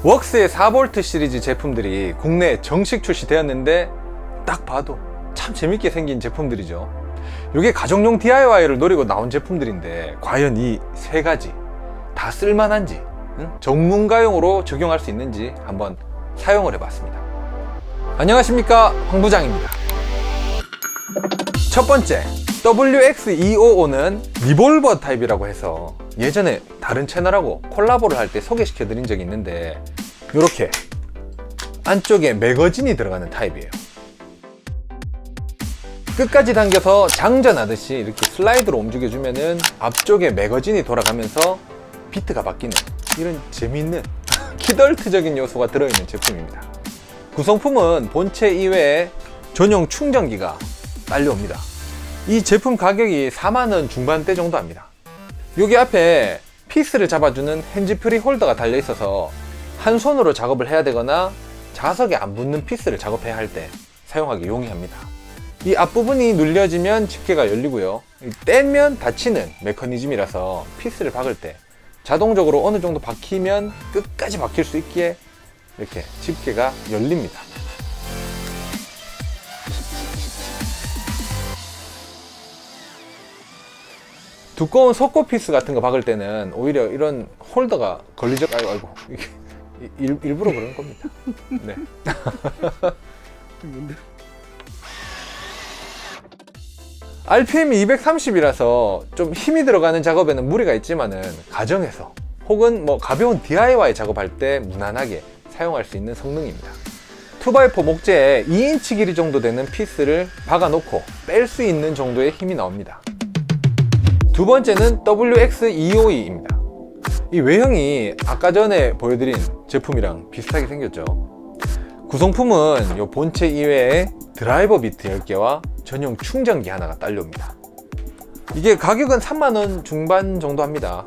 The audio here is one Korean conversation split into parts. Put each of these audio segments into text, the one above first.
웍스의 4V 시리즈 제품들이 국내에 정식 출시되었는데 딱 봐도 참 재밌게 생긴 제품들이죠. 이게 가정용 DIY를 노리고 나온 제품들인데 과연 이 세 가지 다 쓸만한지, 전문가용으로 적용할 수 있는지 한번 사용을 해봤습니다. 안녕하십니까, 황 부장입니다. 첫 번째, WX255는 리볼버 타입이라고 해서 예전에 다른 채널하고 콜라보를 할 때 소개시켜 드린 적이 있는데, 이렇게 안쪽에 매거진이 들어가는 타입이에요. 끝까지 당겨서 장전하듯이 이렇게 슬라이드로 움직여주면은 앞쪽에 매거진이 돌아가면서 비트가 바뀌는 이런 재밌는 키덜트적인 요소가 들어있는 제품입니다. 구성품은 본체 이외에 전용 충전기가 딸려옵니다. 이 제품 가격이 4만원 중반대 정도 합니다. 여기 앞에 피스를 잡아주는 핸즈프리 홀더가 달려 있어서 한 손으로 작업을 해야 되거나 자석에 안 붙는 피스를 작업해야 할 때 사용하기 용이합니다. 이 앞부분이 눌려지면 집게가 열리고요, 떼면 닫히는 메커니즘이라서 피스를 박을 때 자동적으로 어느 정도 박히면 끝까지 박힐 수 있기에 이렇게 집게가 열립니다. 두꺼운 석고 피스 같은 거 박을 때는 오히려 이런 홀더가 걸리죠. 아이고 이게 일부러 그런 겁니다. 네. RPM이 230이라서 좀 힘이 들어가는 작업에는 무리가 있지만은 가정에서 혹은 뭐 가벼운 DIY 작업할 때 무난하게 사용할 수 있는 성능입니다. 2x4 목재에 2인치 길이 정도 되는 피스를 박아 놓고 뺄 수 있는 정도의 힘이 나옵니다. 두 번째는 WX252입니다. 이 외형이 아까 전에 보여드린 제품이랑 비슷하게 생겼죠. 구성품은 이 본체 이외에 드라이버 비트 10개와 전용 충전기 하나가 딸려옵니다. 이게 가격은 3만원 중반 정도 합니다.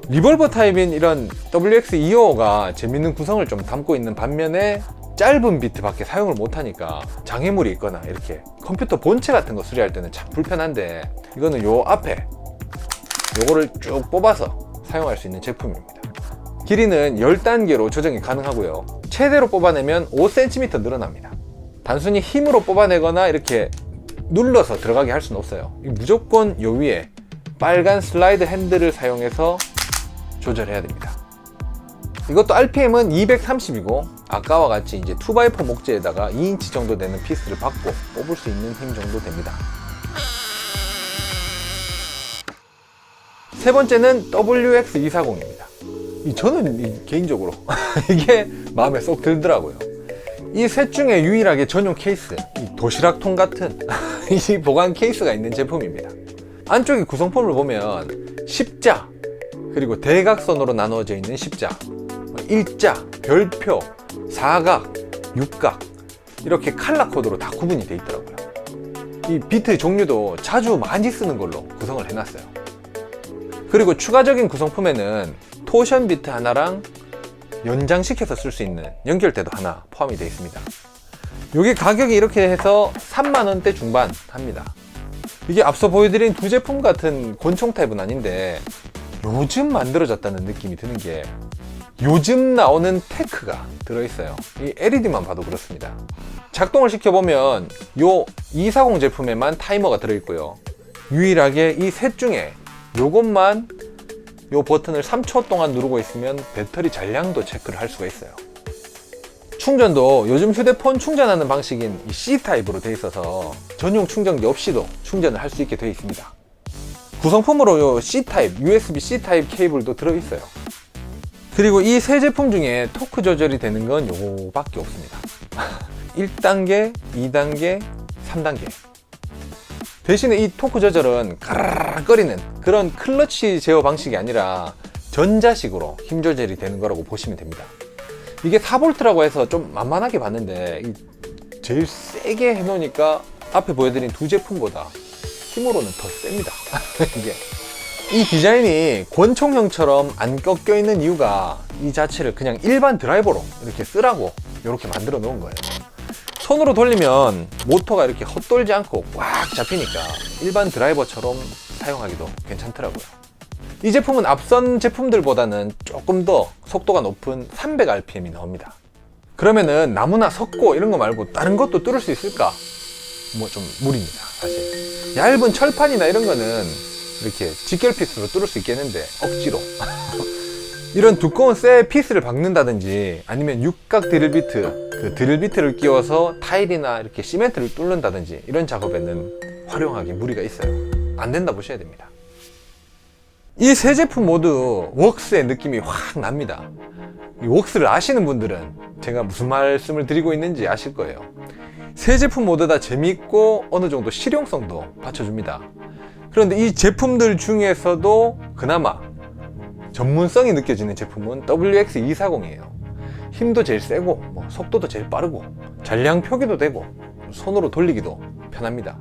리볼버 타입인 이런 WX255가 재밌는 구성을 좀 담고 있는 반면에 짧은 비트밖에 사용을 못하니까 장애물이 있거나 이렇게 컴퓨터 본체 같은 거 수리할 때는 참 불편한데, 이거는 요 앞에 요거를 쭉 뽑아서 사용할 수 있는 제품입니다. 길이는 10단계로 조정이 가능하고요, 최대로 뽑아내면 5cm 늘어납니다. 단순히 힘으로 뽑아내거나 이렇게 눌러서 들어가게 할 수는 없어요. 무조건 요 위에 빨간 슬라이드 핸들을 사용해서 조절해야 됩니다. 이것도 RPM은 230이고 아까와 같이 이제 2x4 목재에다가 2인치 정도 되는 피스를 박고 뽑을 수 있는 힘 정도 됩니다. 세 번째는 WX240입니다. 저는 개인적으로 이게 마음에 쏙 들더라고요. 이 셋 중에 유일하게 전용 케이스, 이 도시락통 같은 이 보관 케이스가 있는 제품입니다. 안쪽에 구성품을 보면 십자, 그리고 대각선으로 나누어져 있는 십자, 일자, 별표, 사각, 육각, 이렇게 칼라 코드로 다 구분이 되어 있더라고요. 이 비트 종류도 자주 많이 쓰는 걸로 구성을 해놨어요. 그리고 추가적인 구성품에는 토션 비트 하나랑 연장시켜서 쓸 수 있는 연결대도 하나 포함이 되어 있습니다. 이게 가격이 이렇게 해서 3만원대 중반 합니다. 이게 앞서 보여드린 두 제품 같은 권총 타입은 아닌데 요즘 만들어졌다는 느낌이 드는 게 요즘 나오는 테크가 들어있어요. 이 LED만 봐도 그렇습니다. 작동을 시켜보면 요 240 제품에만 타이머가 들어있고요, 유일하게 이 셋 중에 요것만 요 버튼을 3초 동안 누르고 있으면 배터리 잔량도 체크를 할 수가 있어요. 충전도 요즘 휴대폰 충전하는 방식인 이 C타입으로 되어 있어서 전용 충전기 없이도 충전을 할 수 있게 되어 있습니다. 구성품으로 요 C타입, USB-C 타입 케이블도 들어있어요. 그리고 이 세 제품 중에 토크 조절이 되는 건 요거밖에 없습니다. 1단계, 2단계, 3단계. 대신에 이 토크 조절은 가라락거리는 그런 클러치 제어 방식이 아니라 전자식으로 힘 조절이 되는 거라고 보시면 됩니다. 이게 4V라고 해서 좀 만만하게 봤는데 제일 세게 해놓으니까 앞에 보여드린 두 제품보다 힘으로는 더 셉니다. 이게 이 디자인이 권총형처럼 안 꺾여 있는 이유가 이 자체를 그냥 일반 드라이버로 이렇게 쓰라고 이렇게 만들어 놓은 거예요. 손으로 돌리면 모터가 이렇게 헛돌지 않고 꽉 잡히니까 일반 드라이버처럼 사용하기도 괜찮더라고요. 이 제품은 앞선 제품들보다는 조금 더 속도가 높은 300rpm이 나옵니다. 그러면은 나무나 석고 이런 거 말고 다른 것도 뚫을 수 있을까? 뭐 좀 무리입니다, 사실. 얇은 철판이나 이런 거는 이렇게 직결 피스로 뚫을 수 있겠는데 억지로 이런 두꺼운 쇠 피스를 박는다든지 아니면 육각 드릴비트, 그 드릴비트를 끼워서 타일이나 이렇게 시멘트를 뚫는다든지 이런 작업에는 활용하기 무리가 있어요. 안 된다 보셔야 됩니다. 이 세 제품 모두 웍스의 느낌이 확 납니다. 이 웍스를 아시는 분들은 제가 무슨 말씀을 드리고 있는지 아실 거예요. 세 제품 모두 다 재밌고 어느 정도 실용성도 받쳐줍니다. 그런데 이 제품들 중에서도 그나마 전문성이 느껴지는 제품은 WX240이에요. 힘도 제일 세고 속도도 제일 빠르고 잔량 표기도 되고 손으로 돌리기도 편합니다.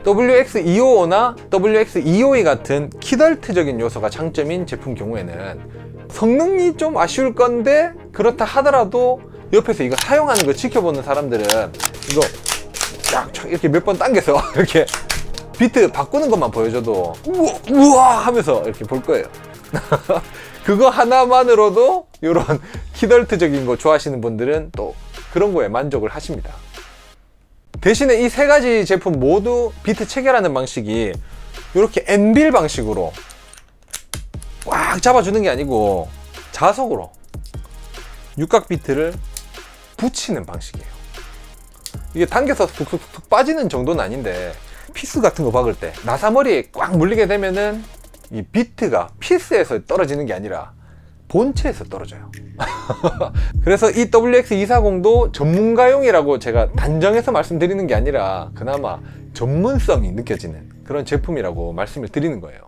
WX255나 WX252 같은 키덜트적인 요소가 장점인 제품 경우에는 성능이 좀 아쉬울 건데, 그렇다 하더라도 옆에서 이거 사용하는 거 지켜보는 사람들은 이거 쫙 이렇게 몇 번 당겨서 이렇게 비트 바꾸는 것만 보여줘도 우와 하면서 이렇게 볼 거예요. 그거 하나만으로도 이런 키덜트적인 거 좋아하시는 분들은 또 그런 거에 만족을 하십니다. 대신에 이 세 가지 제품 모두 비트 체결하는 방식이 이렇게 엔빌 방식으로 꽉 잡아주는 게 아니고 자석으로 육각 비트를 붙이는 방식이에요. 이게 당겨서 툭툭툭 빠지는 정도는 아닌데, 피스 같은 거 박을 때 나사머리에 꽉 물리게 되면은 이 비트가 피스에서 떨어지는 게 아니라 본체에서 떨어져요. 그래서 이 WX240도 전문가용이라고 제가 단정해서 말씀드리는 게 아니라 그나마 전문성이 느껴지는 그런 제품이라고 말씀을 드리는 거예요.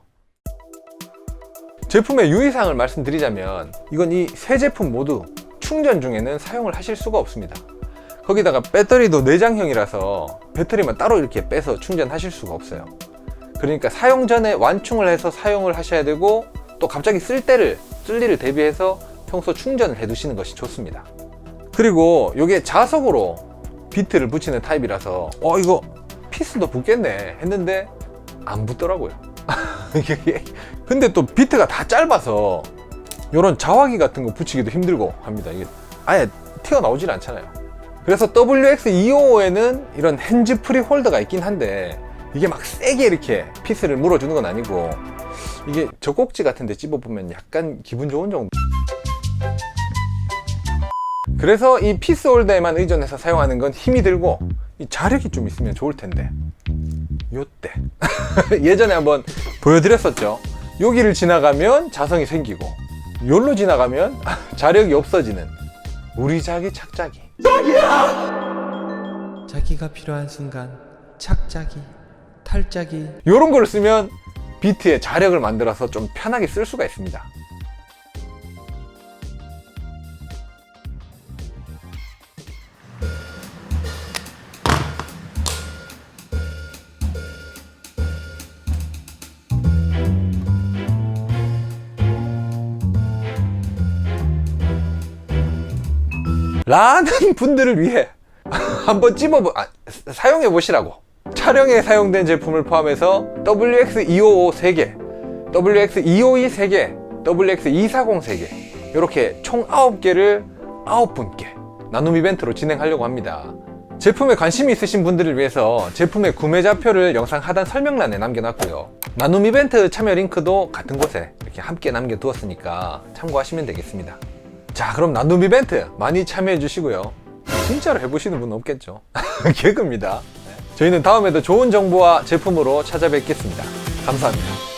제품의 유의사항을 말씀드리자면, 이건 이 세 제품 모두 충전 중에는 사용을 하실 수가 없습니다. 거기다가 배터리도 내장형이라서 배터리만 따로 이렇게 빼서 충전하실 수가 없어요. 그러니까 사용 전에 완충을 해서 사용을 하셔야 되고, 또 갑자기 쓸 일을 대비해서 평소 충전을 해 두시는 것이 좋습니다. 그리고 이게 자석으로 비트를 붙이는 타입이라서 이거 피스도 붙겠네 했는데 안 붙더라고요. 근데 또 비트가 다 짧아서 이런 자화기 같은 거 붙이기도 힘들고 합니다. 이게 아예 튀어나오질 않잖아요. 그래서 WX255에는 이런 핸즈 프리 홀더가 있긴 한데, 이게 막 세게 이렇게 피스를 물어주는 건 아니고, 이게 젖꼭지 같은 데 찝어보면 약간 기분 좋은 정도. 그래서 이 피스 홀더에만 의존해서 사용하는 건 힘이 들고 이 자력이 좀 있으면 좋을 텐데, 요때 예전에 한번 보여드렸었죠. 여기를 지나가면 자성이 생기고 요로 지나가면 자력이 없어지는 우리 자기 착자기. 자기가 필요한 순간 착자기, 탈자기, 요런 걸 쓰면 비트에 자력을 만들어서 좀 편하게 쓸 수가 있습니다. 라는 분들을 위해 한번 사용해 보시라고, 촬영에 사용된 제품을 포함해서 WX255 3개, WX252 3개, WX240 3개, 이렇게 총 9개를 9분께 나눔 이벤트로 진행하려고 합니다. 제품에 관심이 있으신 분들을 위해서 제품의 구매 좌표를 영상 하단 설명란에 남겨놨고요. 나눔 이벤트 참여 링크도 같은 곳에 이렇게 함께 남겨두었으니까 참고하시면 되겠습니다. 자, 그럼 나눔 이벤트 많이 참여해 주시고요. 진짜로 해보시는 분은 없겠죠. 개그입니다. 저희는 다음에도 좋은 정보와 제품으로 찾아뵙겠습니다. 감사합니다.